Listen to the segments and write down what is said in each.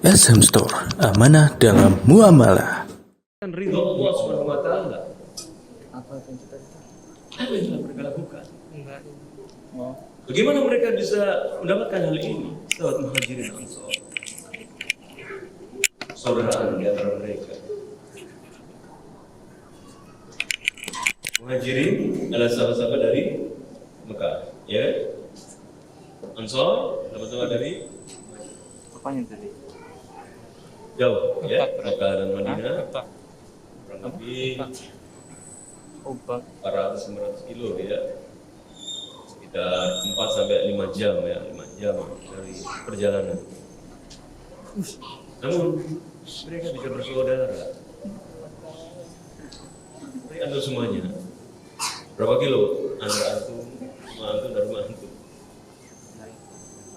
SM Store, amanah dalam muamalah. Ridho Allah Subhanahu wa taala. Apa yang kita Apa yang telah mereka lakukan? enggak? Bagaimana mereka bisa mendapatkan hal ini? Lewat Muhajirin Ansor. Saudaraan di antara mereka. Muhajirin adalah sahabat-sahabat dari Mekah, ya. Ansor sahabat-sahabat dari Apanya tadi? jauh, ya. Mekah. Mekah dan Madinah. Mekah. Kurang lebih Obat. 400-500 kilo, ya. Sekitar 4 sampai 5 jam, ya, 5 jam dari perjalanan. Namun mereka bisa bersaudara. Mereka antum semuanya. Berapa kilo antara antum sama antum dan rumah antum?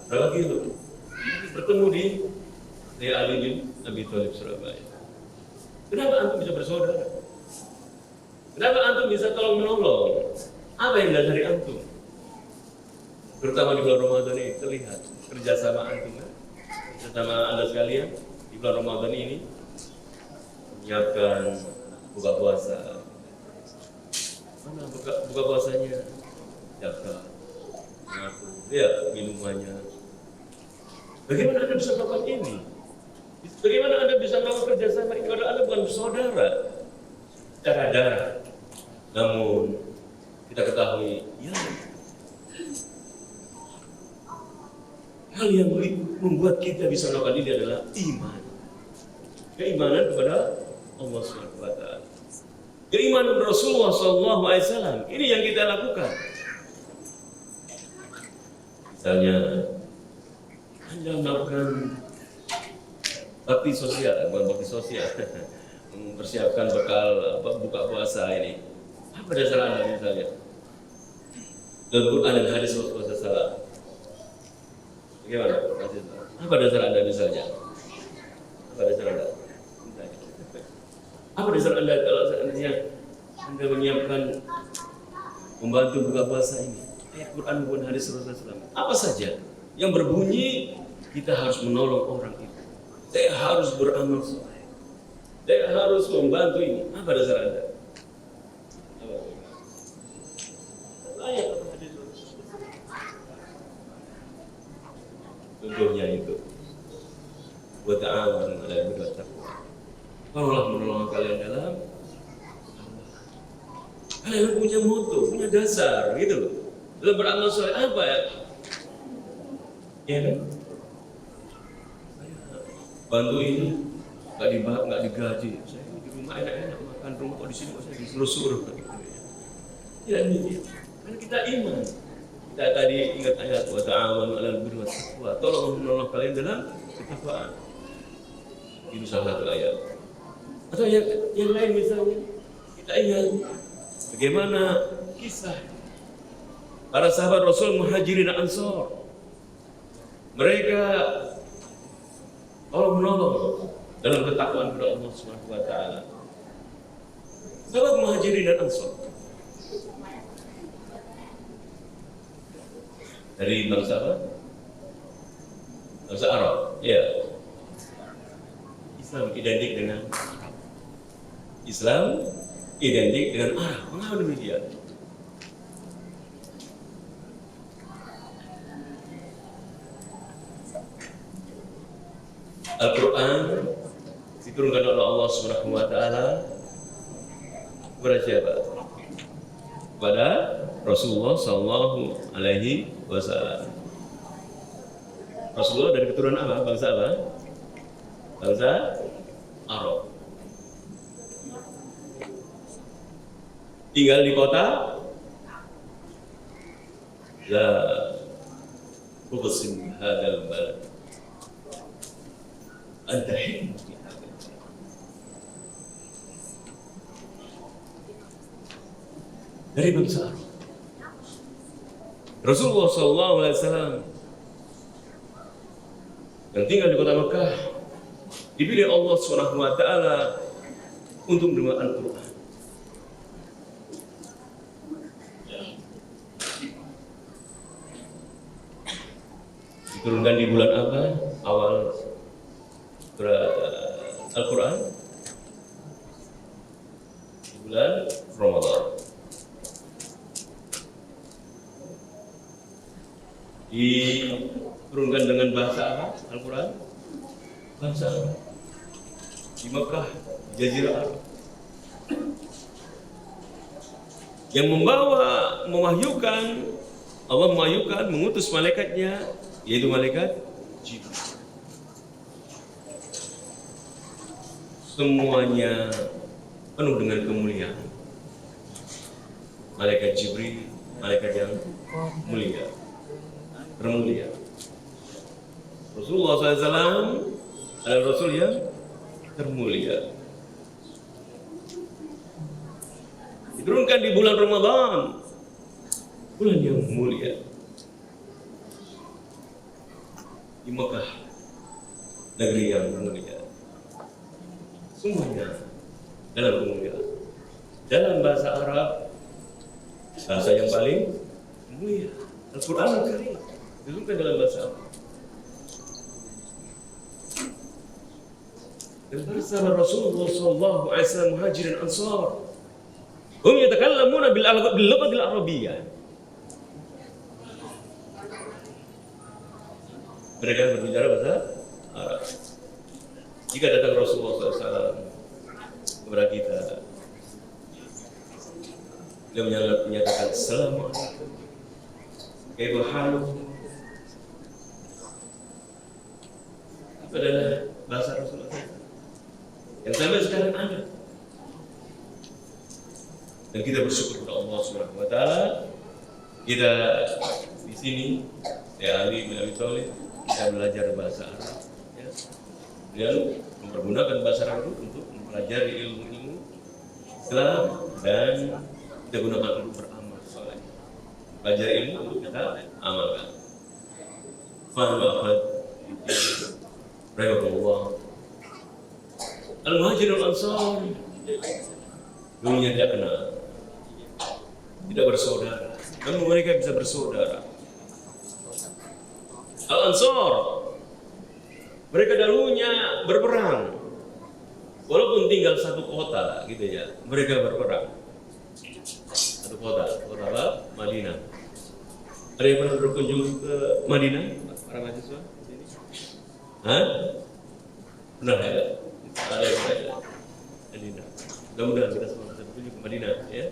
Berapa kilo? Bertemu di Ali bin Abi Thalib Surabaya. Kenapa antum bisa bersaudara? Kenapa antum bisa tolong menolong? Apa yang dari antum? Terutama di bulan Ramadan ini terlihat kerjasama antum, kan? Kerjasama anda sekalian di bulan Ramadan ini menyiapkan buka puasa. Mana buka puasanya? Jaga, mengatur, ya minumannya. Bagaimana anda bisa melakukan ini? Bagaimana anda bisa melakukan kerjasama ini? Padahal anda bukan bersaudara secara darah. Namun kita ketahui, ya, hal yang membuat kita bisa melakukan ini adalah iman. Keimanan kepada Allah Subhanahu wa taala. Keimanan Rasulullah SAW. Ini yang kita lakukan. Misalnya, Anda melakukan bakti sosial, bukan bakti sosial, mempersiapkan bekal buka puasa ini. Apa dasar Anda misalnya? Dalam Quran dan hadis Rasulullah SAW. Bagaimana? Apa dasar Anda misalnya? Apa dasar Anda? Apa dasar Anda kalau seandainya Anda menyiapkan membantu buka puasa ini? Ayat Quran maupun hadis Rasulullah SAW. Apa saja yang berbunyi kita harus menolong orang itu. Saya harus beramal soleh. Saya harus membantu ini. Apa dasar Anda? Ayat hadis Rasulullah. Contohnya itu. Wa ta'awanu 'alal birri wat taqwa. Allah menolong kalian dalam kalian punya moto, punya dasar, gitu loh. Dalam beramal soleh apa ya? Ya kan? Saya bantu ini, nggak digaji. Saya di rumah enak-enak makan rumah, kok di sini kok saya disuruh-suruh. Tidak demikian. Karena kita iman. Kita tadi ingat ayat wa ta'awanu 'alal birri wat taqwa. Tolong menolong kalian dalam ketakwaan. Itu salah satu ayat. Atau yang lain misalnya kita ingat bagaimana kisah para sahabat Rasul Muhajirin Ansor. Mereka Allah menolong dalam ketakwaan kepada Allah Subhanahu wa taala. Sahabat Muhajirin dan Ansor dari bangsa apa? Bangsa Arab. Ya. Islam identik dengan Islam identik dengan Arab. Mengapa demikian? Al-Quran diturunkan oleh Allah Subhanahu wa taala kepada siapa? Kepada Rasulullah sallallahu alaihi wasallam. Rasulullah dari keturunan apa? Bangsa apa? Bangsa Arab. Tinggal di kota La uqsim hadzal balad anta hilm fi hadzal balad. Dari bangsa Arab. Rasulullah SAW yang tinggal di kota Mekah dipilih Allah Subhanahu wa taala untuk menerima Al-Quran. Diturunkan di bulan apa? Awal surat Al-Quran di bulan Ramadan. Diturunkan dengan bahasa Arab, Al-Quran bahasa Arab di Mekah, Jazirah Arab, yang mewahyukan, Allah mewahyukan, mengutus malaikatnya, yaitu malaikat Jibril. Semuanya penuh dengan kemuliaan. Malaikat Jibril, malaikat yang mulia, termulia. Rasulullah SAW adalah Rasul yang termulia. Diturunkan di bulan Ramadan, bulan yang mulia, di Mekah, negeri yang mulia. Semuanya dalam kemuliaan. Dalam bahasa Arab, bahasa yang paling mulia, Al-Quran Al-Karim diturunkan dalam bahasa Arab. Dan bersama Rasulullah SAW Muhajirin Ansar, hum yatakallamuna bil lughatil arabiyyah. Mereka berbicara bahasa Arab. Jika datang Rasulullah SAW kepada kita, dia menyatakan Assalamualaikum, kaifa halukum. Itu adalah bahasa Rasulullah SAW yang sampai sekarang ada. Dan kita bersyukur kepada Allah Subhanahu wa taala, kita di sini ya Ali bin Abi Thalib kita belajar bahasa Arab, ya. Dan mempergunakan bahasa Arab untuk mempelajari ilmu-ilmu Islam dan kita gunakan untuk beramal saleh. Belajar ilmu untuk kita amalkan. Faham akhwat rahimahullah. Al-Muhajirun Ansar dulunya tidak kenal, tidak bersaudara, namun mereka bisa bersaudara. Al-Ansar, mereka dahulunya berperang, walaupun tinggal satu kota, gitu ya, mereka berperang. Satu kota apa? Madinah. Ada yang pernah berkunjung ke Madinah, para mahasiswa? Hah? Pernah ya? Ada yang pernah? Madinah. Mudah-mudahan kita semua bisa berkunjung ke Madinah, ya.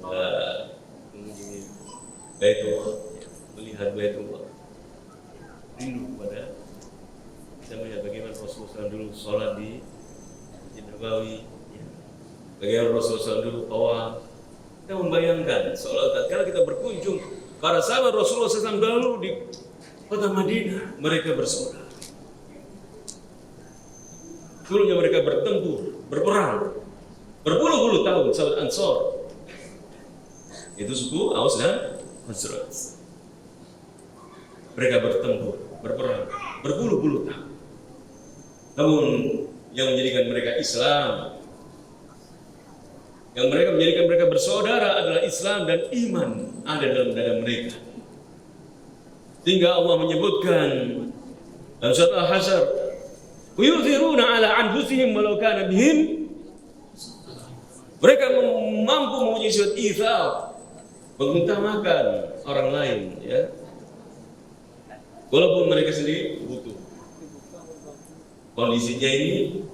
Mengunjungi Baitullah, melihat Baitullah, rindu kepada kita melihat bagaimana Rasulullah dulu sholat di Masjid Nabawi, ya. Bagaimana Rasulullah dulu tawaf. Kita membayangkan sholat kalau kita berkunjung para sahabat Rasulullah SAW dahulu di kota Madinah, mereka bersaudara. Dulunya mereka bertempur, berperang berpuluh-puluh tahun. Sahabat Ansor itu suku Aus dan Khazraj. Mereka bertempur, berperang berpuluh-puluh tahun. Namun yang menjadikan mereka Islam, yang mereka menjadikan mereka bersaudara adalah Islam dan iman ada dalam dada mereka. Sehingga Allah menyebutkan dalam surat Al-Hasyr, "Yuziruna ala anfusihim walau kana bihim." Mereka mampu memuji sifat itsar, mengutamakan orang lain, ya. Walaupun mereka sendiri butuh. Kondisinya ini,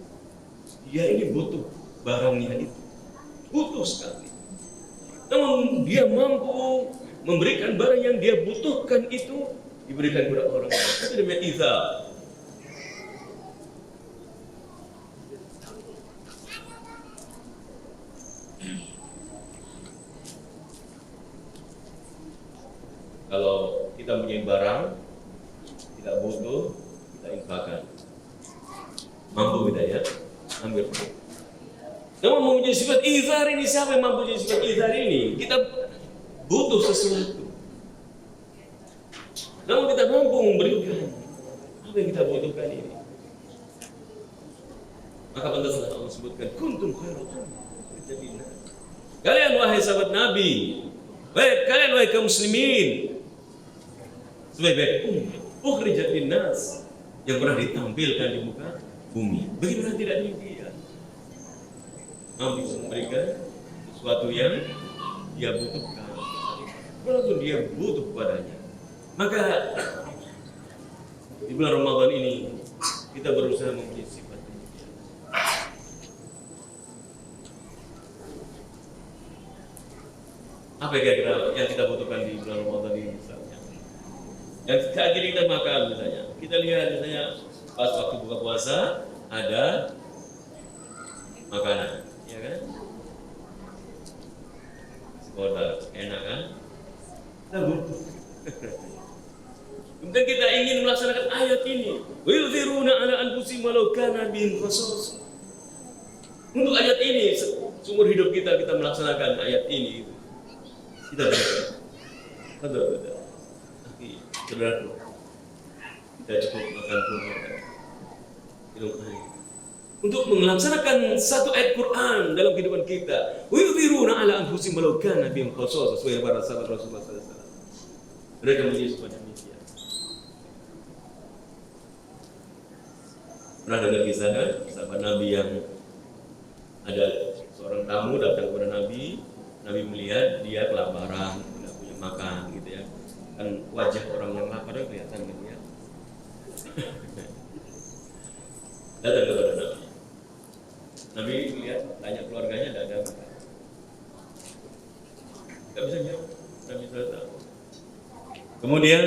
dia ini butuh barangnya itu, butuh sekali. Namun dia mampu memberikan barang yang dia butuhkan itu diberikan kepada orang lain. Itu namanya itsar. Kalau kita punya barang, tidak butuh, kita infakkan. Mampu kita, ya, ambil. Namun mempunyai sifat itsar ini, siapa yang mampu mempunyai sifat itsar ini? Kita butuh sesuatu, namun kita mampu memberikan apa yang kita butuhkan ini. Maka pantaslah Allah sebutkan, kuntum khairal ummah. Kalian wahai sahabat Nabi, baik kalian wahai kaum muslimin, sebaik-baik ukhrijat linnas, yang pernah ditampilkan di muka bumi. Bagaimana tidak demikian? Mampu memberikan sesuatu yang dia butuhkan, walaupun dia butuh padanya. Maka di bulan Ramadan ini kita berusaha mempunyai sifat demikian. Apa kira-kira yang kita butuhkan di bulan Ramadan ini misalnya? Yang saat ini kita makan misalnya, kita lihat misalnya pas waktu buka puasa ada makanan, ya kan? Sekolah enak kan? Kita butuh. Kemudian kita ingin melaksanakan ayat ini. Wa yudhiruna ala anfusihim walau kana bihim khasasah. Untuk ayat ini seumur hidup kita melaksanakan ayat ini. Kita betul. Tapi saudaraku, kita cukup makan kurma, minum air. Untuk melaksanakan satu ayat Quran dalam kehidupan kita. Wa yudhiruna ala anfusihim walau kana bihim khasasah. Sesuai para sahabat Rasulullah SAW. Mereka menjadi seperti demikian. Pernah dengar kisah kan? Sahabat Nabi yang ada seorang tamu datang kepada Nabi. Nabi melihat dia kelaparan, tidak punya makan gitu ya. Kan wajah orang yang lapar kelihatan gitu ya. Datang kepada Nabi. Nabi lihat, tanya keluarganya, tidak ada makan. Tidak bisa jawab. Nabi sudah tahu. Kemudian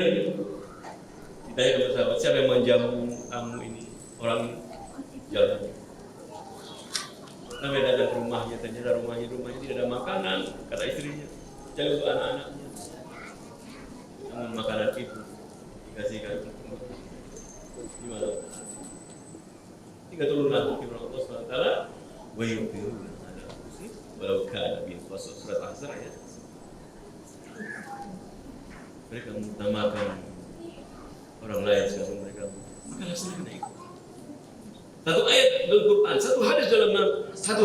ditanya kepada sahabat, siapa yang menjamu tamu ini? Orang jalan. Nabi datang ke rumahnya, ternyata rumahnya tidak ada makanan, kata istrinya. Jadi untuk anak-anaknya. Namun makanan itu dikasihkan. Gimana? Tiga turun lagi firman Allah SWT. Wa yu'thiruna ala anfusihim walau kana bihim khasasah, surat Al-Asr ya. Mereka mengutamakan orang lain sebelum mereka. Maka laksanakan itu. Satu ayat dalam Quran, satu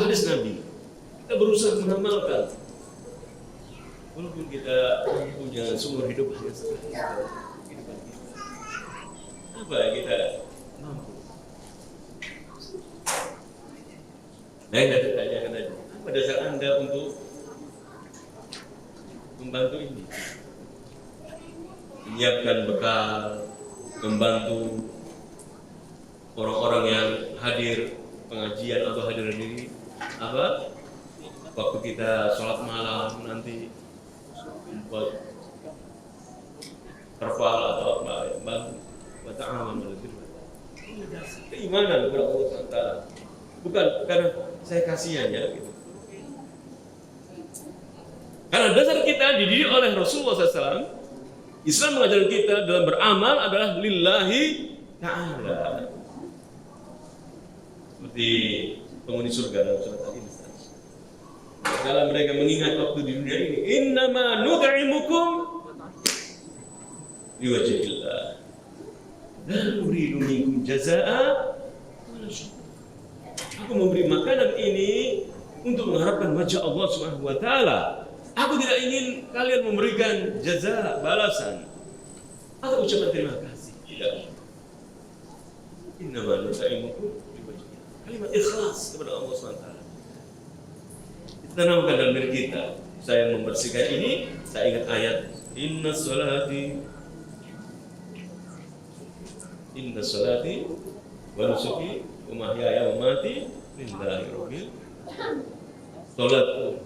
hadis Nabi. Kita berusaha mengamalkan. Walaupun kita punya seumur hidup hanya sekali. Apa kita mampu? Nah, kita tanyakan tadi. Apa dasar Anda untuk membantu ini? Menyiapkan bekal, membantu orang-orang yang hadir pengajian atau hadir diri apa waktu kita sholat malam nanti buat terpal atau apa buat amal keimanan kepada Allah SWT, bukan karena saya kasihan ya gitu. Karena dasar kita dididik oleh Rasulullah SAW. Islam mengajarkan kita dalam beramal adalah lillahi ta'ala. Seperti penghuni surga dalam surat Al-Insan. Kalau mereka mengingat waktu di dunia ini, innama nut'imukum liwajhillah. La nuridu minkum jazaa'a wala syukur. Aku memberi makanan ini untuk mengharapkan wajah Allah Subhanahu wa taala. Aku tidak ingin kalian memberikan jaza, balasan atau ucapan terima kasih. Tidak. Innama nut'imukum liwajhillah. Kalimat ikhlas kepada Allah SWT. Ditanamkan dalam diri kita. Saya membersihkan ini, saya ingat ayat Inna salati wa nusuki wa mahyaya wa mati lillahi rabbil salatku,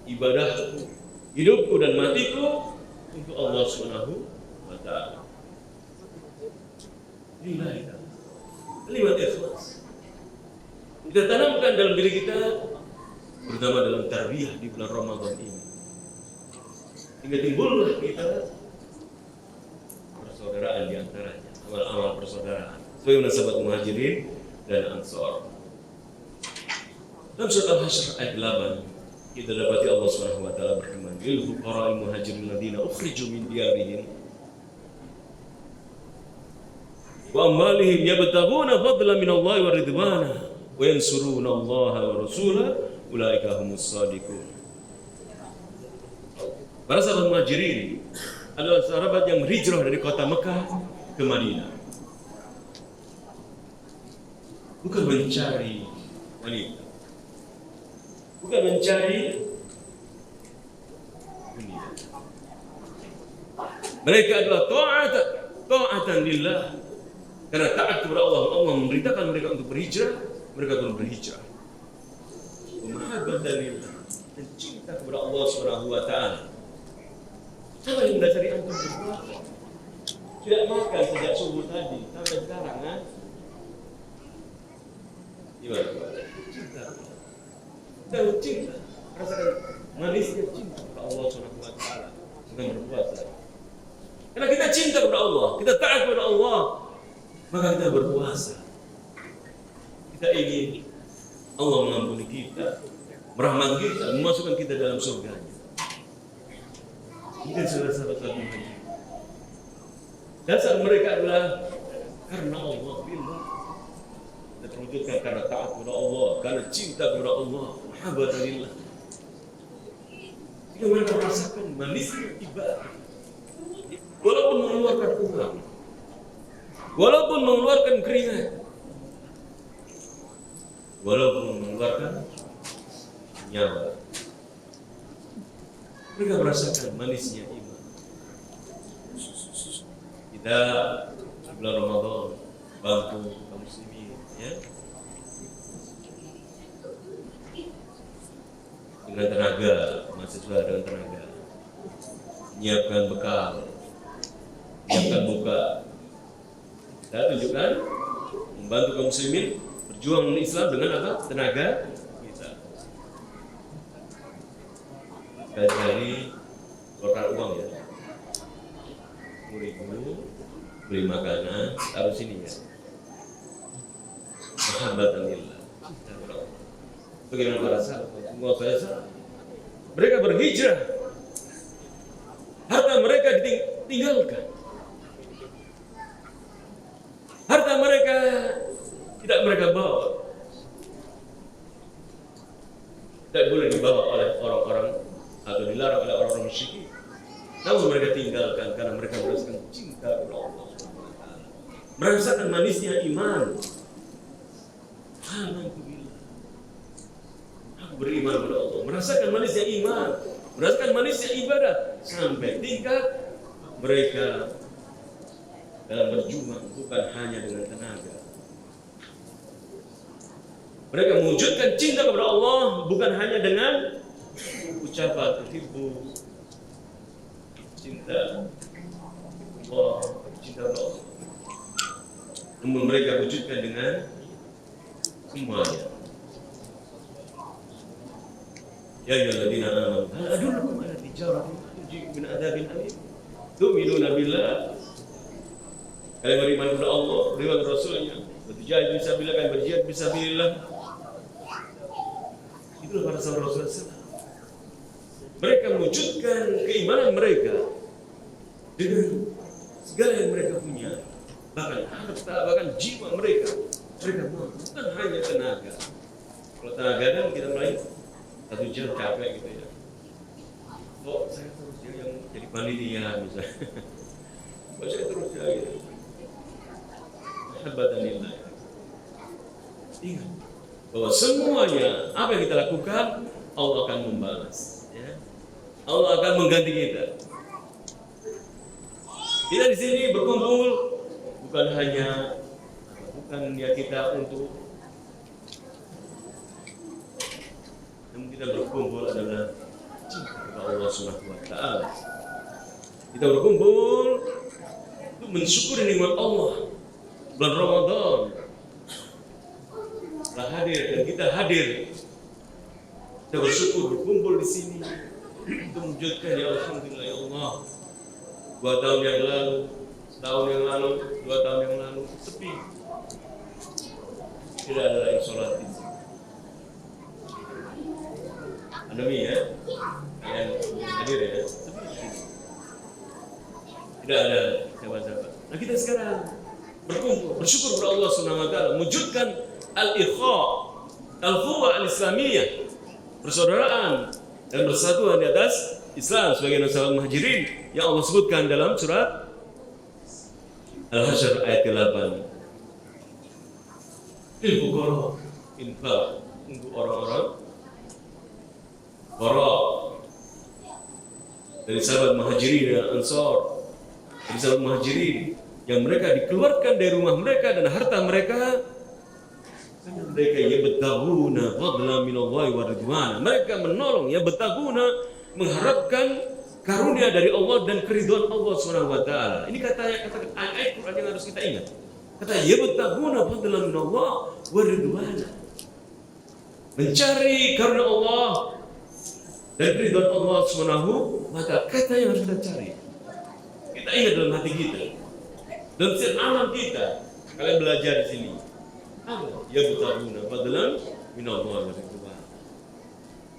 ibadahku, hidupku dan matiku untuk Allah Subhanahu wa ta'ala. Lillahi ta'ala. Kalimat ikhlas kita tanamkan dalam diri kita, terutama dalam tarbiyah di bulan Ramadan ini, hingga timbullah kita persaudaraan di antaranya, amal-amal persaudaraan sebagaimana sahabat Muhajirin dan Ansor. Dalam surat Al-Hasyr ayat 8 kita dapati Allah Subhanahu wa taala berfirman, "Lil fuqara'il muhajirin alladziina ukhriju min diyarihim wa amwalihim yabtaghuna fadlan min Allah wa ridwana wa yansuruna Allah wa rasulahu ulaika humus shadiqun." Para sahabat Muhajirin adalah sahabat yang berhijrah dari kota Mekah ke Madinah bukan mencari wanita, bukan mencari dunia. Mereka adalah ta'atan lillah. Karena taat kepada Allah, Allah memerintahkan mereka untuk berhijrah, mereka pun berhijrah. Mahabbatan lillah, dan cinta kepada Allah Subhanahu wa taala. Apa yang mendasari antum berpuasa? Tidak makan sejak subuh tadi sampai sekarang, kan? Gimana? Cinta. Tahu cinta, rasakan manisnya cinta kepada Allah Subhanahu wa taala dengan berpuasa. Karena kita cinta kepada Allah, kita taat kepada Allah, maka kita berpuasa. Kita ingin Allah mengampuni kita, merahmati kita, memasukkan kita dalam surga-Nya. Mungkin salah satunya. Dasar mereka adalah karena Allah, billah. Kita terwujudkan karena taat kepada Allah, karena cinta kepada Allah, mahabbatan lillah. Jika mereka merasakan manisnya ibadah, walaupun mengeluarkan uang, walaupun mengeluarkan keringat, walaupun mengeluarkan nyawa, mereka merasakan manisnya iman. Kita di bulan Ramadan bantu kaum muslimin, ya, dengan tenaga, mahasiswa dengan tenaga, menyiapkan bekal, menyiapkan buka. Kita tunjukkan membantu kaum muslimin berjuang Islam dengan apa? Tenaga kita. Sekali-kali keluarkan uang, ya, 10.000, beli makanan, taruh sini, ya. Mahabbatan lillah. Bagaimana para sahabat? Mereka berhijrah, harta mereka ditinggalkan, harta mereka tidak mereka bawa, tidak boleh dibawa oleh orang-orang atau dilarang oleh orang-orang musyrik. Namun mereka tinggalkan karena mereka merasakan cinta kepada Allah, merasakan manisnya iman. Aku beriman kepada Allah, merasakan manisnya iman, merasakan manisnya ibadah, sampai tingkat mereka dalam berjuang bukan hanya dengan tenaga. Mereka mewujudkan cinta kepada Allah bukan hanya dengan ucapan tuhibbu, cinta Allah, cinta Allah. Namun mereka wujudkan dengan semuanya. Ya ayyuhalladzina amanu hal adullukum ala tijaratin tunjikum min adzabin alim tu'minuna billah. Kalian beriman kepada Allah, beriman kepada Rasulnya, berjihad fisabilillah, kalian berjihad fisabilillah. Itulah para sahabat Rasulullah SAW. Mereka mewujudkan keimanan mereka dengan segala yang mereka punya, bahkan harta, bahkan jiwa mereka. Mereka bukan hanya tenaga. Kalau tenaga kan kita mulai 1 jam capek gitu, ya. Kok saya terus yang jadi panitia misalnya. Kok saya terus ya gitu. Mahabbatan lillah. Ingat bahwa semuanya apa yang kita lakukan Allah akan membalas, ya. Allah akan mengganti kita. Kita di sini berkumpul bukan ya kita untuk, namun kita berkumpul adalah cinta kepada Allah Subhanahu wa taala. Kita berkumpul untuk mensyukuri nikmat Allah. Bulan Ramadan telah hadir dan kita hadir. Kita bersyukur berkumpul di sini untuk mewujudkan, ya alhamdulillah, ya Allah. 2 tahun yang lalu, setahun yang lalu, 2 tahun yang lalu sepi. Tidak ada lagi sholat di sini. Pandemi, ya, yang hadir, ya, sepi. Tidak ada sahabat-sahabat. Nah, kita sekarang berkumpul, bersyukur kepada Allah Subhanahu wa taala, mewujudkan al-ikha, al-ukhuwah al-islamiyah, persaudaraan dan persatuan di atas Islam sebagai sahabat muhajirin yang Allah sebutkan dalam surat Al-Hasyr ayat 8. Lil fuqara, infak untuk orang-orang fuqara dari sahabat Muhajirin dan Ansar, dari sahabat Muhajirin yang mereka dikeluarkan dari rumah mereka dan harta mereka karena mereka yabtaguna fadlan minallahi wa ridwana. Mereka menolong yabtaguna, mengharapkan karunia dari Allah dan keridhaan Allah Subhanahu wa taala. Ini kata ayat Quran yang harus kita ingat. Kata yabtaguna fadlan minallahi wa ridwana. Mencari karunia Allah dan keridhaan Allah Subhanahu wa taala. Kata yang harus kita cari. Kita ingat dalam hati kita. Dan setiap alam kita. Kalian belajar di sini. Yabtaguna fadlan minallahi wa ridwana.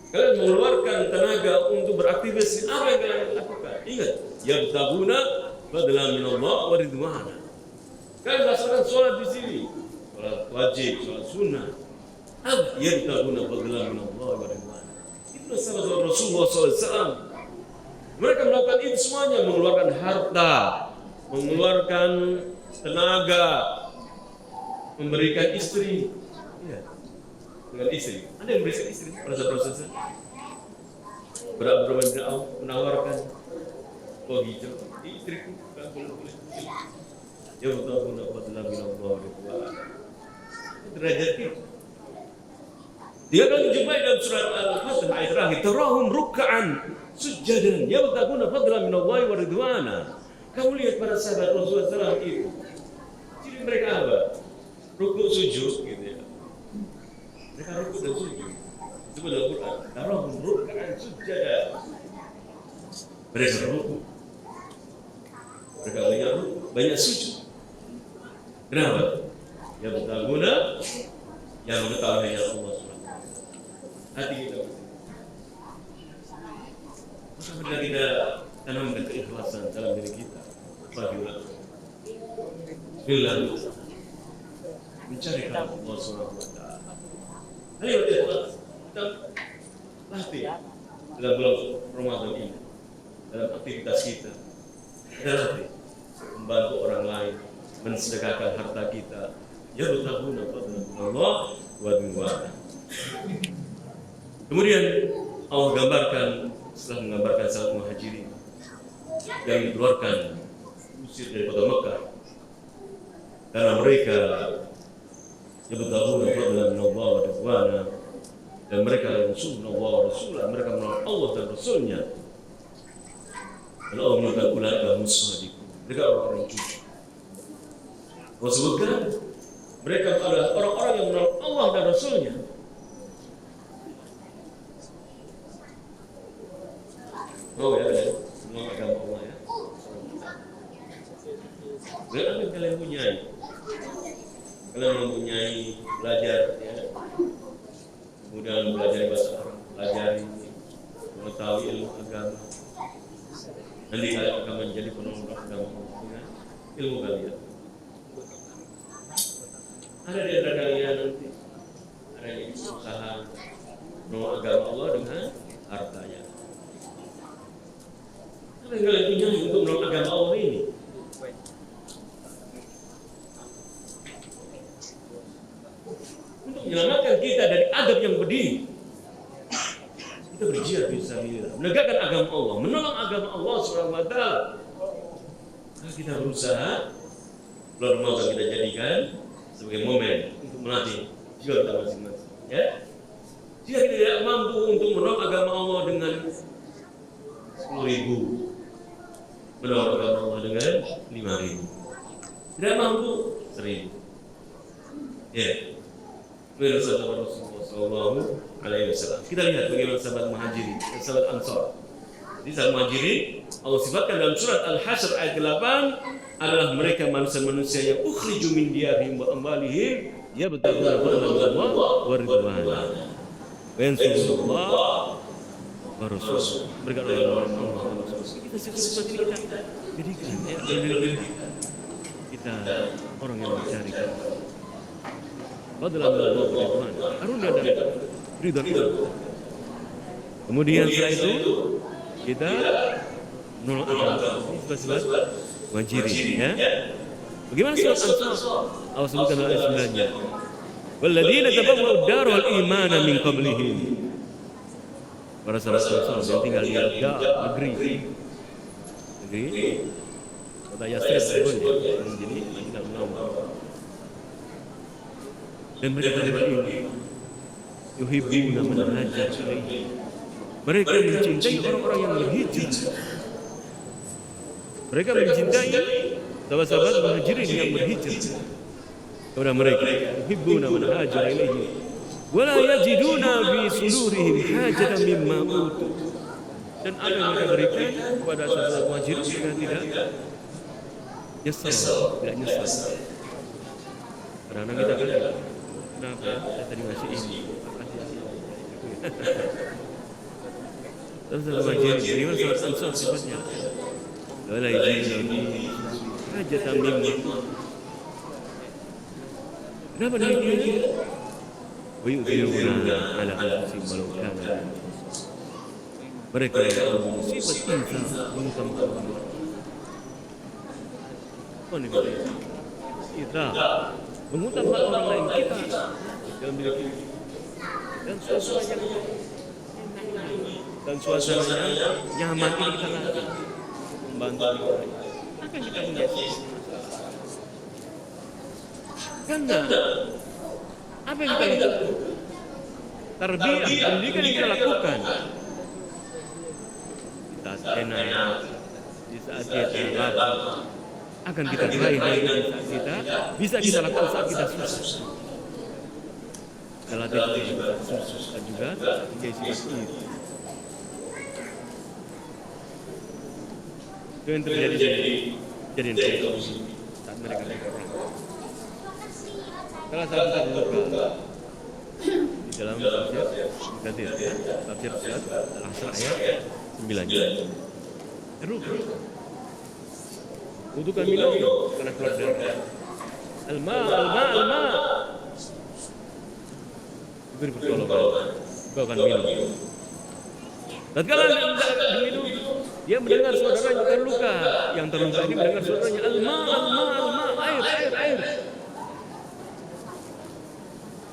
Kalian mengeluarkan tenaga untuk beraktivitas, apa yang kalian lakukan? Ingat, yabtaguna fadlan minallahi wa ridwana. Kalian laksanakan sholat di sini, sholat wajib, sholat sunnah. Apa? Yabtaguna fadlan minallahi wa ridwana. Itulah sahabat Rasulullah SAW. Mereka melakukan itu semuanya, mengeluarkan harta, mengeluarkan tenaga, memberikan istri, ya, dengan istri. Ada yang memberikan istri pada saat prosesnya. Berapa menawarkan, oh gitu, istriku kan boleh. Ya betul guna fadlan minallah derajat itu. Dia akan dijumpai dalam surat Al-Fatihah ayat terakhir. Tarahum ruk'an sujadan yabtaguna fadlan minallahi wa ridwana. Kamu lihat para sahabat Rasulullah SAW itu. Ciri mereka apa? Rukuk sujud gitu ya. Mereka rukuk dan sujud. Itu dalam Quran. Tarahum ruk'an sujadan. Mereka rukuk. Mereka banyak sujud. Kenapa? Yabtaguna, yang mengetahui hanya Allah SWT. Hati kita. Maka kita tanamkan keikhlasan dalam diri kita. Bila mencari Allah SWT. Ayo kita latih dalam bulan Ramadan ini, dalam aktivitas kita. Kita latih membantu orang lain, mensedekahkan harta kita. Ya betul Allah wa ridwana. Kemudian Allah gambarkan, setelah menggambarkan sahabat Muhajirin yang dikeluarkan usir dari kota Mekah karena mereka yabtaguna fadlan minallah wa ridwana, dan mereka rasulullah wa rasulah, mereka menolong Allah dan Rasulnya. Dan Allah menyebutkan ulaika hum-shadiqun, mereka orang-orang jujur. Allah sebutkan mereka adalah orang-orang yang menolong Allah dan Rasulnya. Oh ya, menolong agama Allah ya. Berapa yang kalian punyai? Kalian mempunyai belajar ya. Kemudian belajar bahasa Arab, pelajari, mengetahui ilmu agama. Nanti kalian akan menjadi penolong agama dengan ilmu kalian. Ada di antara kalian nanti ada yang usaha menolong agama Allah dengan hartanya. Apa yang kalian punya untuk menolong agama Allah ini? Untuk menyelamatkan kita dari adab yang pedih. Kita berjihad fisabilillah, menegakkan agama Allah, menolong agama Allah Subhanahu wa taala. Maka kita berusaha bulan Ramadan kita jadikan sebagai momen untuk melatih jiwa kita masing-masing. Ya, jika kita tidak mampu untuk menolong agama Allah dengan 10.000, menolong agama Allah dengan 5.000, tidak mampu 1.000. Ya, menurut sahabat Rasulullah SAW. Kita lihat bagaimana sahabat Muhajirin dan sahabat Ansar. Di sahabat Muhajirin Allah sifatkan dalam surat Al-Hasyr ayat 8 adalah mereka manusia-manusia yang ukhriju min diyarihim wa amwalihim yabtaguna fadlan minallah wa ridwana wa yansurullah wa rasul. Mereka adalah orang-orang kita sesuatu ini kita jadikan ya, kita orang yang mencari fadlan minallah wa ridwana, karunia dan ridha. Kemudian setelah itu kita menolong agama. Ini sebab Muhajirin ya. Bagaimana surat Ansar? Allah sebutkan dalam ayat 9-nya. Walladzina tabawwa'ud dara wal imana min qablihim. Para sahabat Ansar yang tinggal di negeri kota Yasrib yang menjadi Madinah Munawwarah. Dan mereka beriman, yuhibbuna man hajar ilaihi. Mereka mencintai orang-orang yang berhijrah. Mereka mencintai sahabat-sahabat muhajirin yang berhijrah kepada mereka. Yuhibbuna man hajar ilaihi wa la yajiduna fi sudurihim hajatan mimma utu. Dan apa yang mereka berikan kepada sahabat muhajirin mereka tidak nyesal. Kadang-kadang kita kan kenapa ya? Saya tadi masih ini. Terus sahabat muhajirin bagaimana sahabat Ansar sifatnya? Wala yajiduna hajatan mimma. Kenapa demikian? Wa yu'thiruna ala anfusihim walau kana mereka yang sifat insan mengutamakan kita mengutamakan orang lain kita dalam diri kita dan suasananya nyaman ini kita lakukan membantu orang lain. Akan kita menyesal karena apa yang kita lakukan, tarbiyah pendidikan yang kita lakukan di saat kita lapar akan kita raih lagi di saat kita bisa kita lakukan saat kita susah. Kalau tidak susah juga menjadi sifat itu. Itu yang terjadi jadi saat mereka berperang. Salah satu terluka di dalam tafsir surat Al-Asr ayat 9-nya. Terluka. Butuhkan minum karena keluar darah. Alma. Beri pertolongan. Kau akan minum. Tatkala hendak diminum, dia mendengar saudaranya terluka. Yang terluka ini mendengar saudaranya alma, air.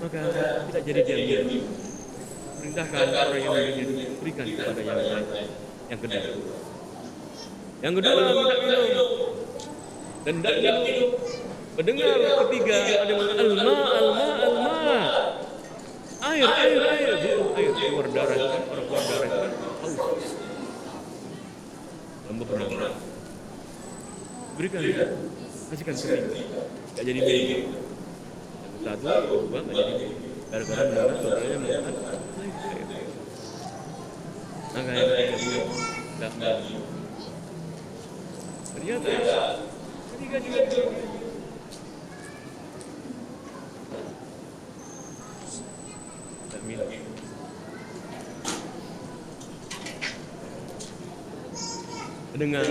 Maka tidak jadi dia minum. Perintahkan orang yang minum berikan kepada yang lain. Yang kedua minta minum dan tidak minum. Mendengar ketiga ada alma, air keluar darah itu kan orang keluar darah itu kan haus. Lambung pernah berikan kasihkan ketiga tidak jadi minum. Satu, dua nggak jadi minum. Gara-gara mendengar saudaranya mengatakan air. Maka yang ketiga minum tidak minum. Ternyata ketiga juga tidak minum. Dengan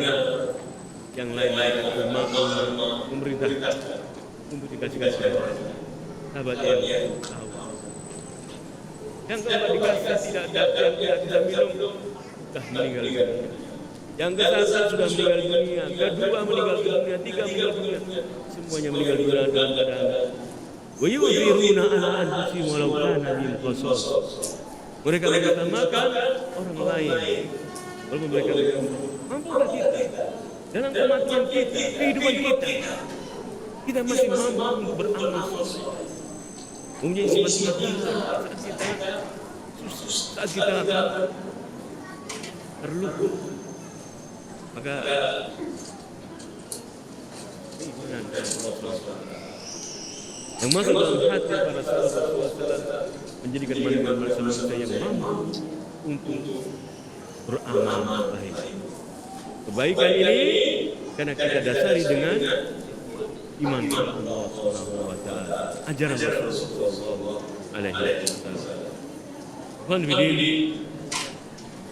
yang lain ulama pemerintah untuk dikasihkan sahabat yang tahu. Yang keempat dikasih tidak bisa minum sudah meninggal dunia. Yang ke-1 sudah meninggal dunia, kedua meninggal dunia, 3 meninggal dunia. Semuanya meninggal dunia dalam keadaan wa yu'thiruna ala anfusihim walau kana bihim khasas. Mereka mengutamakan orang lain. Walaupun mereka mampukah kita dalam kematian kita, kehidupan kita masih mampu untuk beramal mempunyai sifat saat kita terluka. Maka keimanan yang masuk dalam hati para sahabat menjadikan manusia yang mampu untuk beramal baik. Kebaikan ini karena kita dasari dengan iman kepada Allah Subhanahu wa taala. Ajaran Rasulullah sallallahu alaihi wasallam.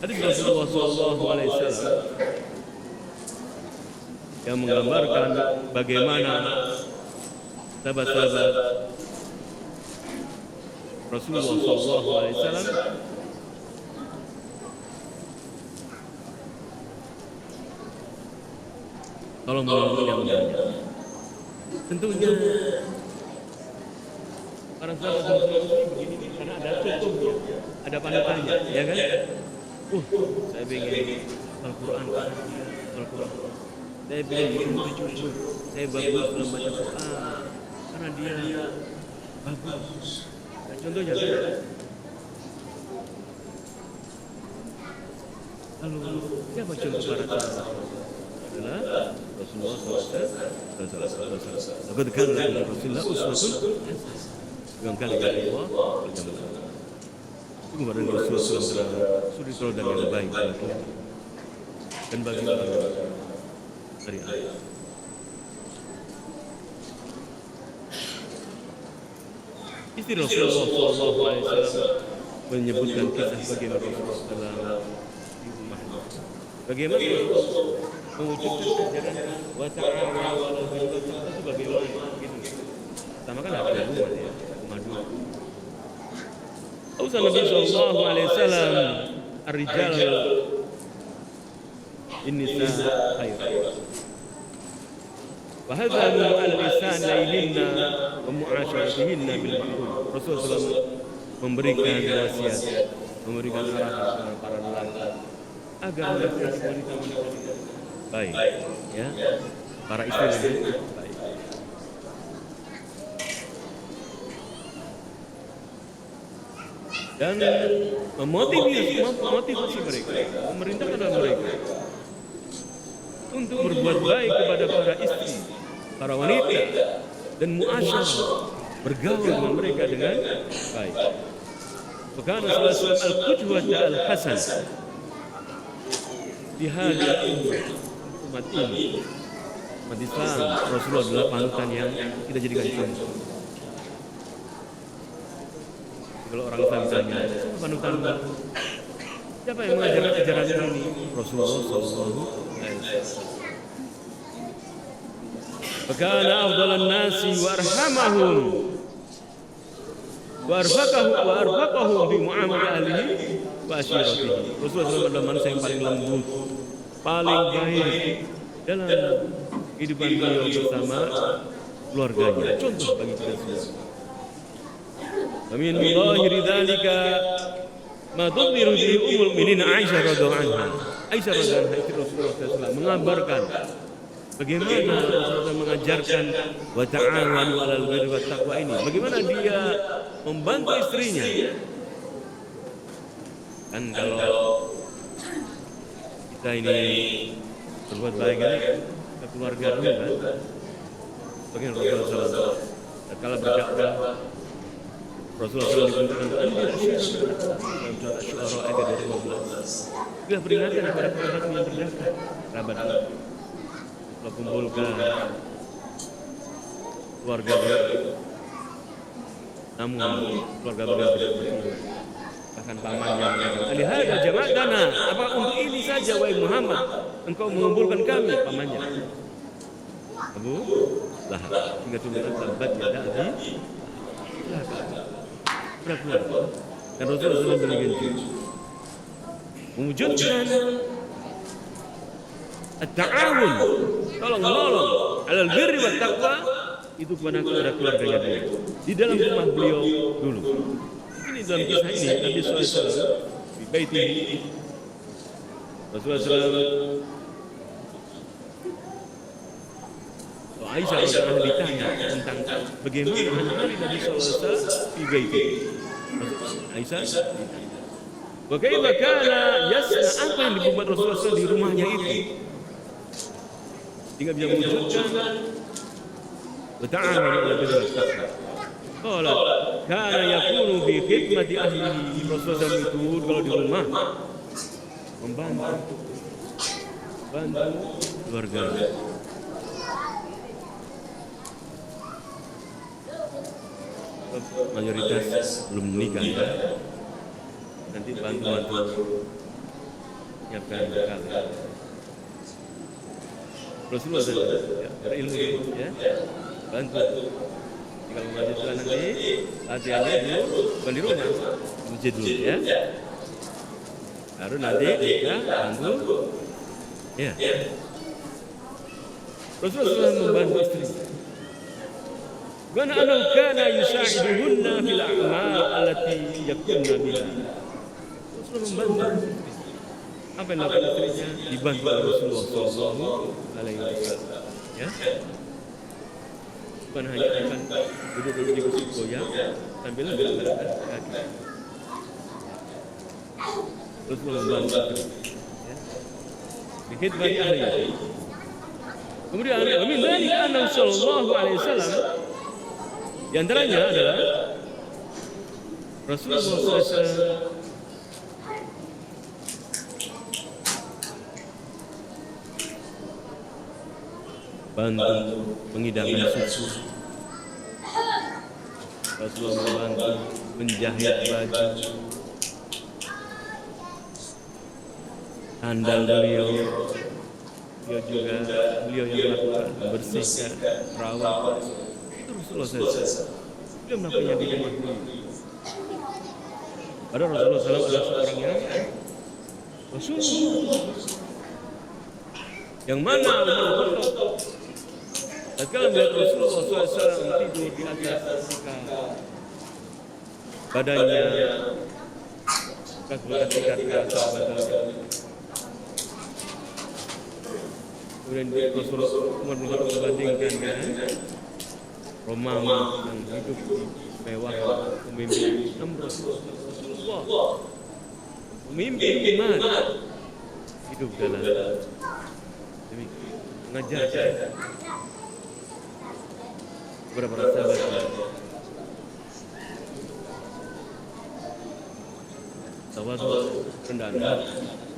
Hadis Rasulullah sallallahu alaihi wasallam yang menggambarkan bagaimana sahabat-sahabat Rasulullah sallallahu alaihi wasallam tolong menolong yang banyak. tentunya para sahabat begini karena ada contohnya, ada panutannya, ya kan? Saya ingin Al-Quran, Al-Quran. Saya ingin cucu, saya bagus dalam baca Quran karena dia bagus. Nah, contohnya, lalu siapa contoh para sahabat? Adalah Rasulullah SAW. Laqad kana lakum Rasulullah uswatun yang kali Allah berjamaah. Itu kepada Rasulullah SAW suri teladan yang baik dan bagi dari Allah. Istri Rasulullah SAW menyebutkan kisah bagaimana Rasulullah SAW di rumahnya. Bagaimana mewujudkan ajaran wa ta'awanu 'alal birri wat taqwa itu bagaimana gitu. Pertama kan harus ada rumah ya, rumah dulu. Ausa Nabi sallallahu alaihi wasallam ar-rijal in-nisa khair. Wa hadza min al-lisan lailinna wa mu'asharatihinna bil ma'ruf. Rasulullah SAW memberikan wasiat, memberikan arahan kepada para lelaki agar menjadi wanita-wanita baik, ya, para istri baik. Dan memotivasi mereka, memerintahkan mereka untuk berbuat baik kepada para istri, para wanita, dan muasyarah, bergaul dengan mereka dengan baik. Fakana sallallahu alaihi wasallam al-qudwah al-hasan di hadhihi umat ini. Umat Islam, Rasulullah adalah panutan yang kita jadikan contoh. Kalau orang Islam tanya, siapa panutan? Siapa yang mengajarkan ajaran ini? Rasulullah SAW. Fakana afdalan nasi wa arhamahum wa arfaqahum bi muamalah ahlihi wa asyiratihi. Rasulullah SAW adalah manusia yang paling lembut, paling baik dalam kehidupan beliau bersama keluarganya. Contoh bagi kita semua. Amin Allahi dzalika ma tudhiru bi ummul mukminin Aisyah radhiyallahu anha. Aisyah radhiyallahu anha itu Rasulullah SAW mengabarkan bagaimana Rasulullah mengajarkan wa ta'awanu 'alal birri wat taqwa ini. Bagaimana dia membantu istrinya. Kan kalau kita ini berbuat baik ini ke keluarga dulu kan. Bagaimana Rasulullah SAW kalau berdakwah Rasulullah SAW diperintahkan dalam surat Asy-Syu'ara ayat 12. Dia peringatkan kepada kerabat yang terdekat, kerabat kalau kumpulkan keluarga beliau, namun keluarga beliau tidak beriman. Bahkan pamannya mengatakan, "Lihada jama'tana, apa untuk ini saja wahai Muhammad engkau mengumpulkan kami?" Pamannya Abu Lahab, hingga turunkan sahabat ya Abi Lahab. Dan Rasulullah SAW mewujudkan at-ta'awun, tolong-menolong, 'alal birri wat taqwa itu kepada keluarganya beliau di dalam rumah beliau dulu. Ini dalam kisah ini Nabi SAW di baitihi Rasulullah SAW Aisyah radhiyallahu ditanya tentang bagaimana hari Nabi SAW di baitihi. Aisyah bagaimana kana yasna, apa yang dibuat Rasulullah SAW di rumahnya itu hingga bisa mewujudkan ta'awun 'alal birri wat taqwa. Qala kana yakunu fi khidmati ahlihi. Rasulullah SAW itu kalau di rumah membantu keluarga. Mayoritas belum menikah ya. Nanti bantu-bantu menyiapkan bekal. Rasulullah ya, berilmu ya, bantu. Jadi kalau melanjutkan nanti latihannya bukan di rumah, di masjid dulu ya. Baru nanti kita bantu ya. Rasulullah membantu istri Mana annahu kana yusa'iduhunna fil a'mal allati yakunna biha. Rasulullah membantu apa yang dilakukan istrinya dibantu oleh Rasulullah sallallahu alaihi wasallam. Ya. Bukan hanya akan duduk-duduk di kursi goyang sambil menggerakkan kaki. Rasulullah membantu. Ya. Bihidmati ahli. Kemudian min dzalika annahu sallallahu alaihi wasallam di antaranya adalah Rasulullah SAW bantu mengidamkan susu. Rasulullah membantu menjahit baju. Sandal beliau yang melakukan membersihkan, merawat. Itu Rasulullah SAW. Beliau melakukannya di rumah beliau. Padahal Rasulullah SAW adalah seorang yang Rasulullah yang mana Umar tatkala melihat Rasulullah SAW tidur di atas badannya, ketika ke atas badannya. Kemudian Rasulullah Umar membandingkan dengan Romawi yang hidup di mewah pemimpin Rasulullah pemimpin umat hidup dalam mengajarkan kepada para sahabat tawadu, rendah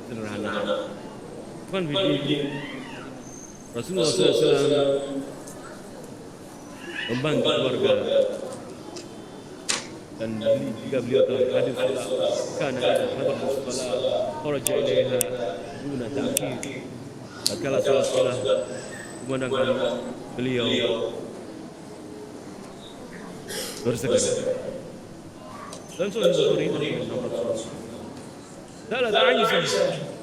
sederhana. Bukan video Rasulullah SAW membantu keluarga dan jika beliau telah hadir karena hadar salat kharaja ilaiha duna ta'khir. Tatkala salat telah kumandangkan beliau bersegera. Dan Sahih Bukhari Salat Aisyah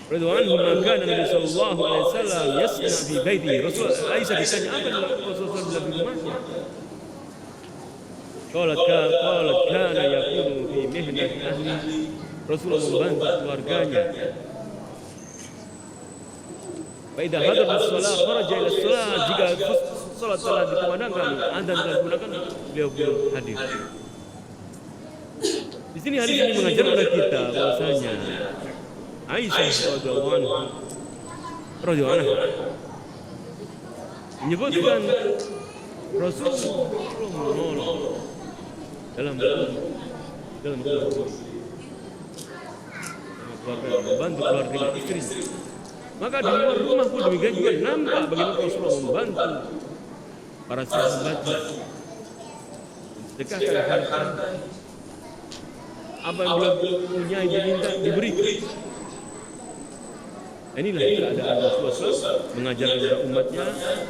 radhiyallahu anha kana Nabi sallallahu alaihi wasallam yasna fi baiti. Rasul Aisyah ditanya apa yang Rasulullah SAW di rumahnya. Qalat kana yakunu fi mihnati ahli. Rasulullah membantu keluarganya. Fa idza hadara as-shalah kharaja ila as-shalah. Jika salat telah dikumandangkan, adzan telah digunakan, beliau hadir. Di sini hadis ini mengajarkan kita bahwasanya Aisyah radhiyallahu anha menyebutkan Rasulullah menolong dalam keluarga, membantu keluarga istri. Maka di luar rumah pun demikian juga nampak bagaimana Rasulullah membantu para sahabat, sedekahkan harta. Apa yang beliau punya diminta diberikan. Inilah keadaan Rasulullah mengajarkan kepada umatnya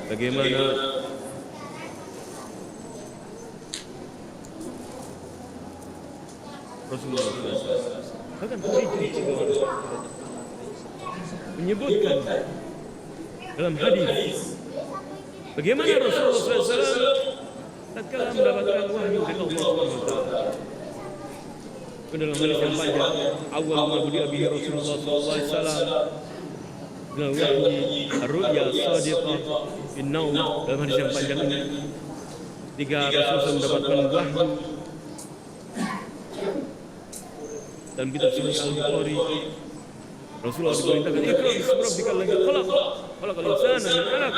bagaimana Rasulullah bahkan menyebutkan dalam hadis bagaimana Rasulullah SAW tatkala mendapatkan wahyu dari Allah SWT. Dalam hadis yang panjang, awal mabudi abi Rasulullah SAW dalam wahyi ar-ru'ya sadiqah bin naum. Dalam hadis yang panjang ini, ketika Rasulullah mendapatkan wahyu dalam kitab Sahih Al-Bukhari, Rasulullah diperintahkan iqra bismi rabbikal ladzi khalaqal insana min 'alaq.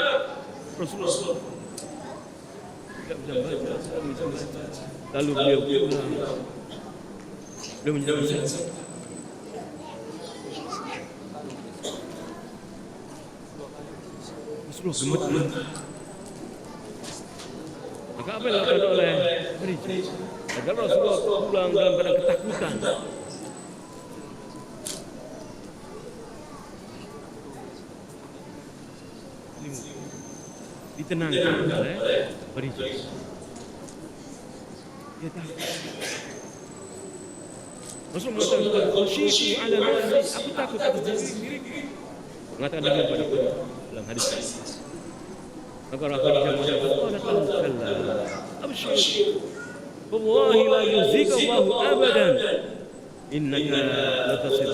Rasulullah tidak bisa baca, lalu beliau pulang. Beliau menjelaskan Rasulullah gemetar. Maka apa yang dilakukan oleh Khadijah agar Rasulullah pulang dalam keadaan ketakutan. Ditenangkan oleh Khadijah. Dia takut. Rasul mengatakan, "Khasyitu ala nafsi," aku takut atas diri. Mengatakan demikian kepada Khadijah dalam hadis. Maka Khadijah mengatakan, "Qala kalla." abshir. Wallahi la yuzika Allahu abadan. Innaka latasil.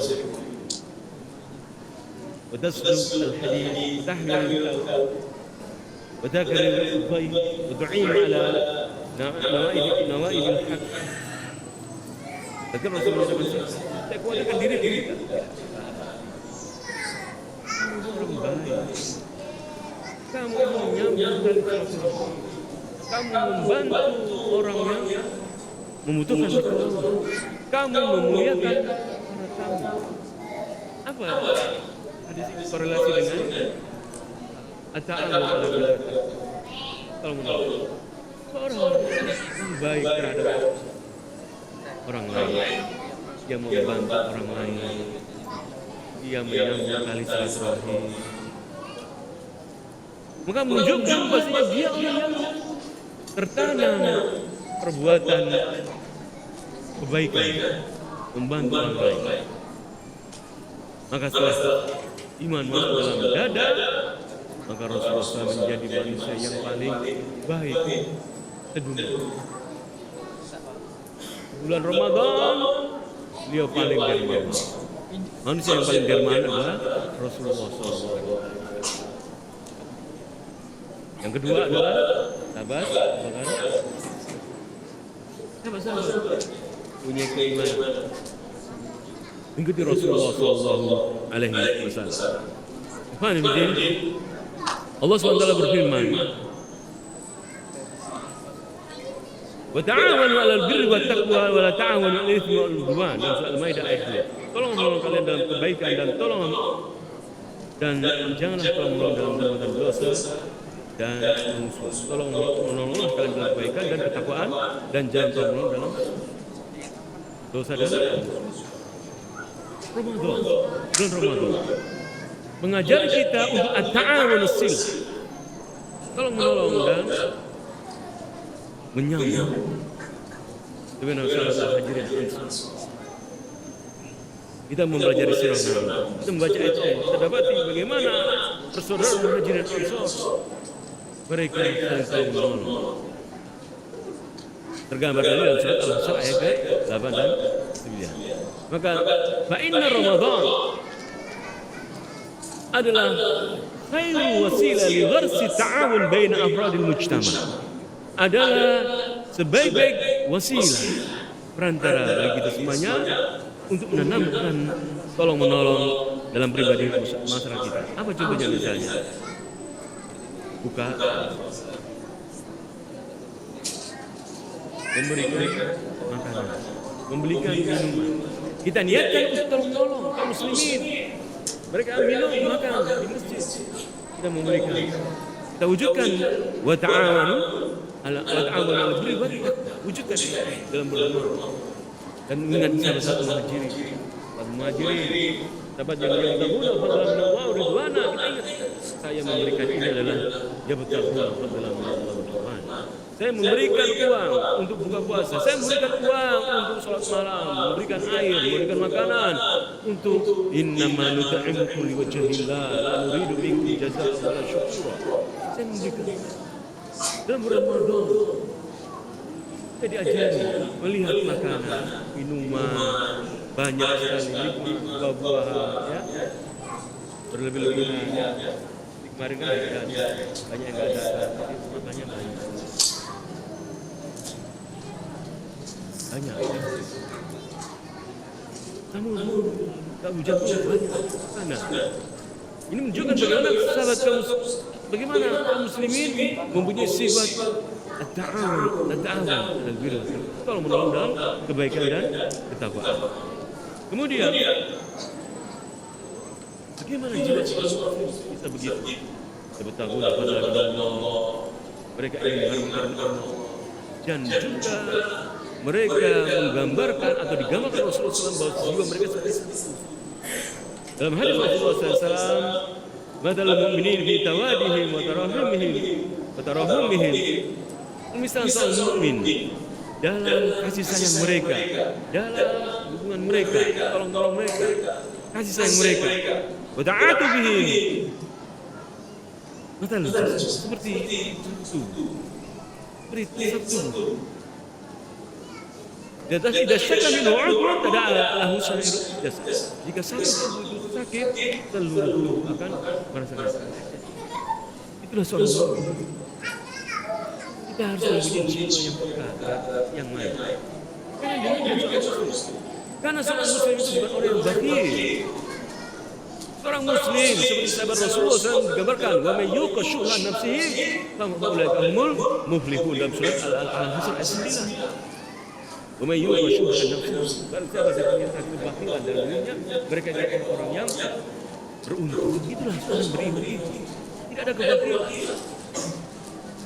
Wa tasdu al-hadid tahmil al-qawl. Wa takrim al-dhayf wa tu'in ala nawaib al-haq. Tapi Rasulullah SAW, saya kuatkan diri kita. Kamu belum baik. Kamu menyambut tali silaturahmi. Kamu membantu orang yang membutuhkan pertolongan. Kamu memuliakan para tamu. Apa hadis ini korelasi dengan at-ta'awun 'alal birri? Kalau menurut seorang yang baik terhadap orang lain, dia membantu orang lain, dia menyambut tali silaturahmi, maka menunjukkan bahwasanya dia orang yang tertanam perbuatan kebaikan, membantu orang lain. Maka setelah iman masuk dalam dada, maka Rasulullah SAW menjadi manusia yang paling baik sedunia. Bulan Ramadan, beliau paling dermawan. Manusia yang paling dermawan adalah Rasulullah SAW. Yang kedua adalah sahabat, sahabat punya keimanan, mengikuti Rasulullah SAW. Allah SWT berfirman, wa ta'awanu 'alal birri wat taqwa wa la ta'awanu 'alal itsmi wal 'udwan. Dalam surah Al-Maidah ayat 2. Tolong menolong kalian dalam kebaikan dan janganlah tolong menolong dalam perbuatan dosa dan musuh. Tolong menolong kalian dalam kebaikan dan ketakwaan dan jangan tolong menolong dalam dosa dan musuh. Bulan Ramadan mengajar kita untuk at-ta'awun sil. Tolong menolong dan menyambut. Sebenarnya hadirin kita mempelajari sirah Nabi, kita membaca ayat Allah, kita dapati bagaimana persaudaraan Muhajirin Ansor mereka saling menolong. Tergambar dalam surat Al-Hasyr ayat ke-8 dan 9. Maka fa inna Ramadan adalah khairu wasilah li gharsi ta'awun baina afradil mujtama. Adalah sebaik-baik wasilah perantara bagi kita semuanya untuk menanamkan tolong menolong dalam pribadi masyarakat kita. Apa contohnya misalnya? Buka, memberikan makanan, membelikan minuman. Kita niatkan untuk tolong menolong kaum muslimin. Mereka minum makan di masjid. Kita memberikan. Kita wujudkan wa ta'awanu 'alal birri wat taqwa. Wujudkan dalam beramal. Dan ingat sahabat muhajirin, sahabat yang yabtaguna fadlan min Allah wa ridwana. Kita ingat saya memberikan ini adalah yabtaguna fadlan min Allah wa ridwana. Saya memberikan uang untuk buka puasa, saya memberikan uang untuk sholat malam, memberikan air, memberikan makanan untuk innama nut'imukum liwajhillah la nuridu minkum jazaa'an wala syukura. Saya memberikan dalam bulan Ramadan. Kita diajari melihat makanan, minuman, banyak sekali buah-buahan, ya, berlebih-lebihan. Ya. Kemarin kan ada banyak yang nggak ada, tapi banyak. Banyak. Namun tak hujan pun banyak. Mana? Ini menunjukkan bagaimana kaum muslimin mempunyai sifat at-ta'awun 'alal birri. Tolong menolong dalam kebaikan dan ketakwaan. Kemudian bagaimana jiwa bisa begitu? Sebetulnya mereka ingin mengharumkan Allah dan juga mereka menggambarkan atau digambarkan Rasulullah SAW bahwa jiwa mereka seperti itu. Dalam hadis Rasulullah SAW, "Mathalul mu'minin fi tawadihim wa tarahumihim." Misalnya seorang mukmin dalam kasih sayang mereka, dalam hubungan mereka, tolong-tolong mereka, kasih sayang mereka, wa ta'atu bihim. Mathalul seperti itu. بريد تفكر dan tidak syakka min udhun tidak lahu sa'iru jasad. Jika satu tubuh sakit, seluruh tubuh akan merasakan sakit. Itulah seorang mukmin. Kita harus mempunyai jiwa yang peka terhadap yang lain. Karena dia bukan seorang muslim. Karena seorang muslim itu bukan orang yang bakhil. Seorang muslim seperti sahabat Rasulullah SAW digambarkan wa may yuqa syuhha nafsihi fa ulaika humul muflihun dalam surat Al-Hasr ayat 9. Wa may yuqa syuhha nafsihi, barang siapa yang punya kebakilan dalam dirinya, mereka adalah orang-orang yang beruntung. Itulah seorang beriman itu. Tidak ada kebakilan.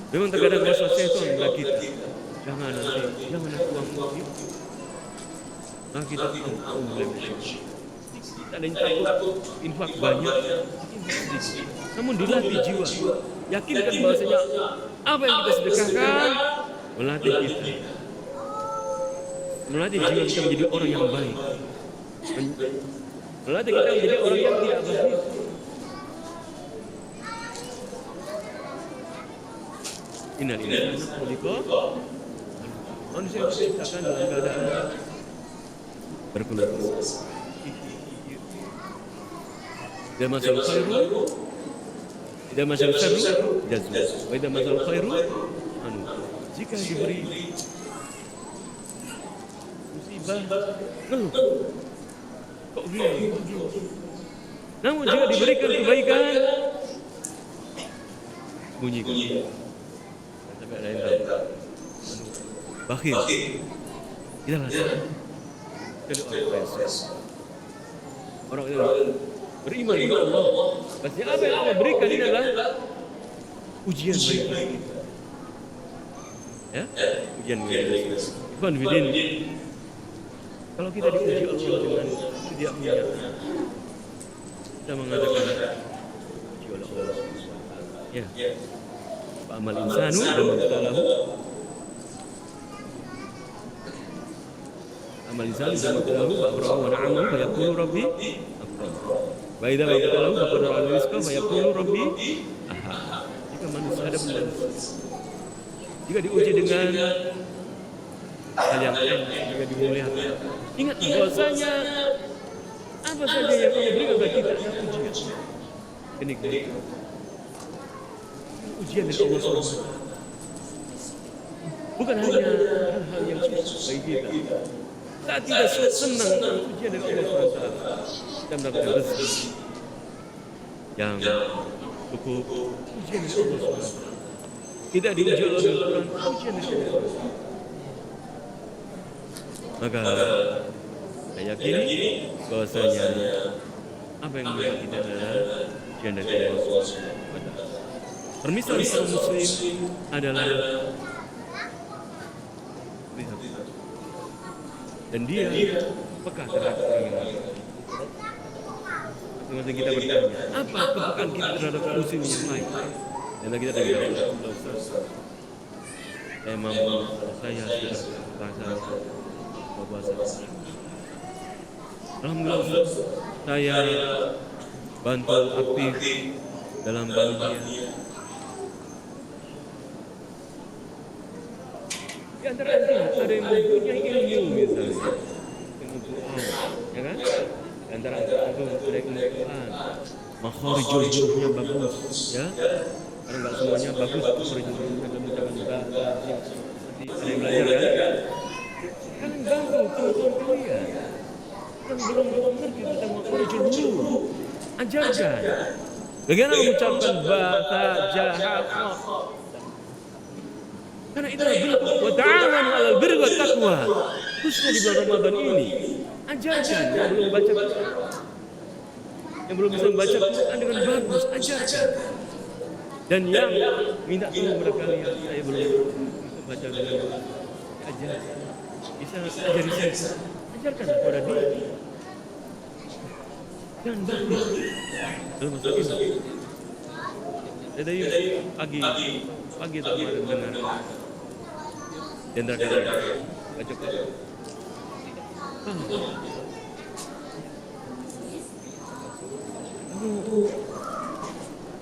Memang terkadang waswas syaitan bagi kita. Jangan aku uang itu. Nah kita mulai bersyukur. Ada yang takut infak banyak, infak sedikit. Namun dilatih jiwa. Yakinkan bahwasanya apa yang kita sedekahkan melatih kita. Melatih jiwa kita menjadi orang yang baik. Melatih kita menjadi orang yang tidak baik. Innal insana khuliqa manusia diciptakan dalam keadaan berkeluh. Idza masal khairu jazma wa idza masal khairu anu. Jika diberi musibah ngeluh. Kok gini? Namun jika diberikan kebaikan bunyikan. Sampai ada yang tahu. Bakhil. Kita rasakan. Jadi orang yang beriman kepada Allah. Pasti apa yang Allah berikan ini adalah ujian bagi kita. Ya, ujian bagi kita. Bukan bidin. Kalau kita diuji Allah dengan tidak menyatakan, kita mengatakan uji oleh Allah. Ya. Amal insanu dan mabtalahu. Amal insanu dan mabtalahu ba'rahu wa na'amahu fa yaqulu rabbi akram. Wa idza mabtalahu faqadara 'ala rizqahu fa yaqulu rabbi ahana. Jika manusia ada manusia, jika diuji dengan hal yang lain, jika dimuliakan, ingat bahwasanya apa saja yang Allah berikan bagi kita adalah ujian. Kenikmatan. Ujian dari Allah SWT. Bukan hanya hal-hal yang susah bagi kita. Saat kita senang ujian dari Allah SWT, kita mendapatkan rezeki yang cukup. Ujian dari Allah SWT. Kita diuji oleh Al-Quran, ujian dari Allah SWT. Maka saya yakini bahwasanya apa yang membuat kita adalah ujian dari Allah SWT. Permisalan seorang muslim adalah lihat dan dia peka terhadap orang yang lain. Masing-masing kita bertanya, apa kepekaan kita terhadap muslim yang lain? Dan kita tidak tahu. Saya mampu, saya sudah merasa puasa. Alhamdulillah, saya bantu aktif dalam panitia. Di antara ada yang mempunyai ilmu misalnya, ilmu Quran, ya kan? Di antara ada ilmu Quran, makharijul hurufnya bagus, ya. Karena nggak semuanya bagus makharijul hurufnya dalam ucapan bahasa. Ada yang belajar kan? Kalian bantu teman-teman kalian yang belum mengerti tentang makharijul huruf, ajarkan. Bagaimana mengucapkan bahasa jahat? Karena itu adalah wa ta'awanu 'alal birri wat taqwa. Khususnya di bulan Ramadan ini, ajarkan yang belum baca Quran, yang belum bisa membaca Quran dengan bagus, ajarkan. Dan yang minta tolong kepada kalian, saya belum bisa baca dengan bagus, ajarkan. Bisa ajari saya, ajarkan kepada dia. Dan bagus dalam masa ini. Jadi pagi tak kemarin dengar Jenderal Gatot baca Quran.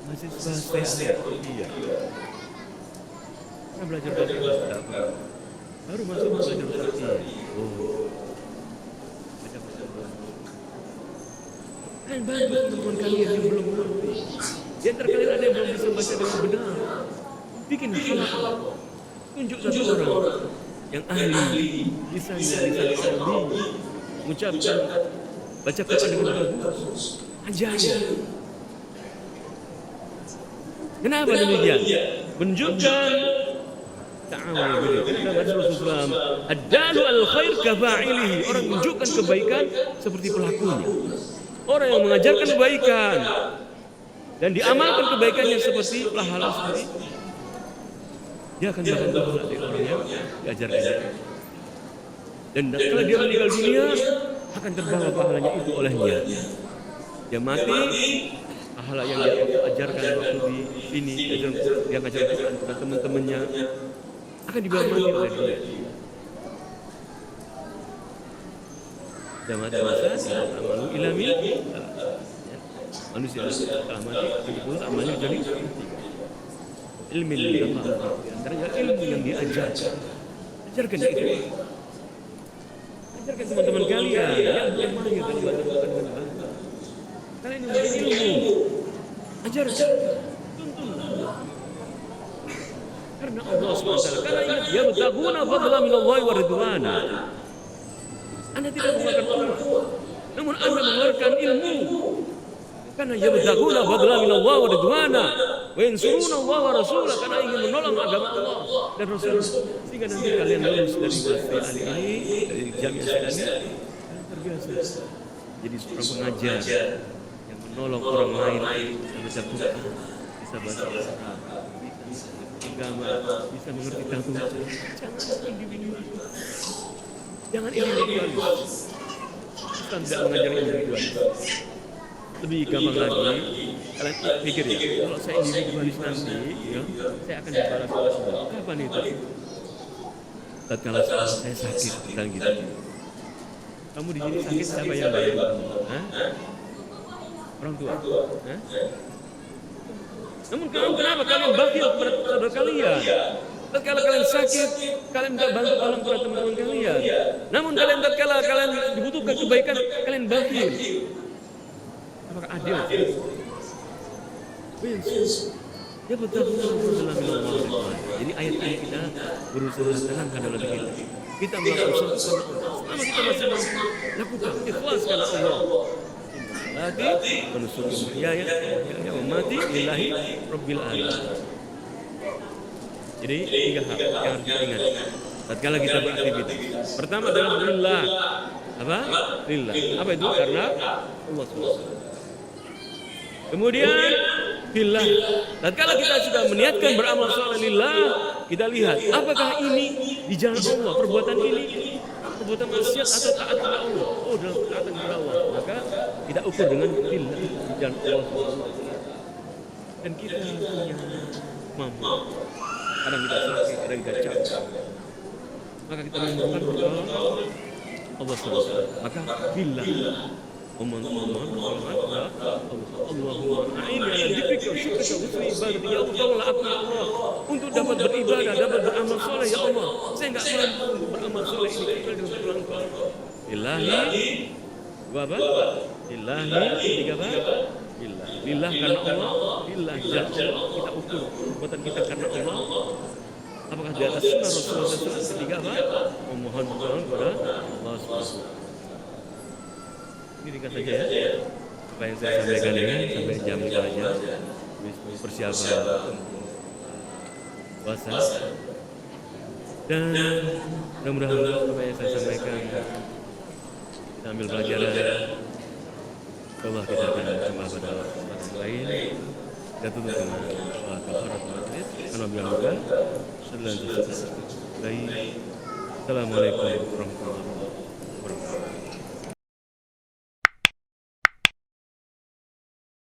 Masih bahasa iya. Kita belajar fikih tidak apa. Baru masuk belajar fikih. Oh, baca Quran. Kalian bantu teman-teman kalian yang belum mengerti. Di antara kalian ada yang belum bisa baca dengan benar. Bikin halaqah. Tunjuk satu orang yang ahli lisannya lisan Arabi, mengucapkan baca Quran dengan bagus. Ajarin. Kenapa demikian? Menunjukkan ta'awun bil kata Rasulullah SAW, ad-dalu al-khair kafa'ilihi. Orang menunjukkan kebaikan seperti pelakunya. Orang yang mengajarkan kebaikan dan diamalkan kebaikannya seperti pahala seperti dia akan dapat pahala dari orang yang diajarkannya. Dan setelah dia meninggal dunia akan terbawa pahalanya itu olehnya. Dia mati, pahala yang dia ajarkan waktu di sini, dia ngajarin Quran kepada teman-temannya akan dibawa mati oleh dia. Jamat masa amalu ilami manusia setelah mati terus amalnya jadi ilmu yang antaranya ilmu yang diajarkan. Ajarkan itu. Ajarkan teman-teman kalian yang belum mahir dalam baca Quran dengan baik. Kalian yang punya ilmu, ajarkan, tuntun. Karena Allah SWT, karena ingat, yabtaguna fadlan minallahi wa ridwana. Anda tidak mengeluarkan uang, namun Anda mengeluarkan ilmu. Karena yabtaguna fadlan minallahi wa ridwana, wa yansuruna Allah wa rasulah, karena ingin menolong agama Allah dan Rasul. Sehingga nanti kalian lulus dari Masjid ini, dari Jamiah Syekh ini, terbiasa jadi seorang pengajar yang menolong orang lain bisa baca Quran, bisa bahasa Arab, bisa agama, bisa mengerti tentang jangan individualis. Jangan individualis. Islam tidak mengajar individualis. Lebih gampang lagi, kalian pikir ya, kalau saya individualis nanti, ya, saya akan dibalas oleh Allah. Kapan itu? Tatkala saya sakit dan gitu. Kamu di sini sakit, siapa yang bayar? Orang tua. Namun kenapa kalian bakhil kepada saudara kalian? Tatkala kalian sakit, kalian tidak bantu tolong kepada teman-teman kalian. Namun tatkala kalian dibutuhkan kebaikan, kalian bakhil. Apakah adil? Ya betul. Jadi ayat ini kita berusaha tenangkan dalam diri kita. Kita melakukan sesuatu selama kita masih lakukan ikhlas karena Allah. Lagi menusuk ya mati lillahi rabbil alamin. Jadi tiga hal yang harus kita ingat tatkala kita beraktivitas. Pertama adalah lillah. Apa? Lillah. Apa itu? Karena Allah SWT. Kemudian billah. Tatkala kita sudah meniatkan beramal saleh lillah, kita lihat apakah ini di jalan Allah, perbuatan ini perbuatan maksiat atau taat kepada Allah. Oh, dalam taatan kepada Allah. Maka kita ukur dengan billah di jalan Allah. Dan kita punya mampu. Kadang kita sakit, kadang kita capek. Maka kita memerlukan pertolongan Allah SWT. Maka billah. Allahumma a'inni ala dzikrika wa syukrika wa husni ibadatik. Ya Allah, tolonglah aku ya Allah untuk dapat beribadah, dapat beramal soleh ya Allah. Saya enggak mampu untuk beramal soleh ini kecuali dengan pertolongan Engkau. Billahi wa apa? Billahi tiga apa? Billah. Billah karena Allah, billah jalla Allah. Kita ukur perbuatan kita karena Allah. Apakah di atas sunnah Rasulullah SAW? Ketiga apa? Memohon pertolongan kepada Allah SWT. Ini ringkas saja ya. Apa yang saya sampaikan ini sampai jam 5 aja. Persiapan puasa. Dan mudah-mudahan apa yang saya sampaikan kita ambil pelajaran. Bahwa kita akan berjumpa pada kesempatan lain. Kita tutup dengan kafaratul majlis. Karena bilang bukan. Assalamualaikum warahmatullahi wabarakatuh.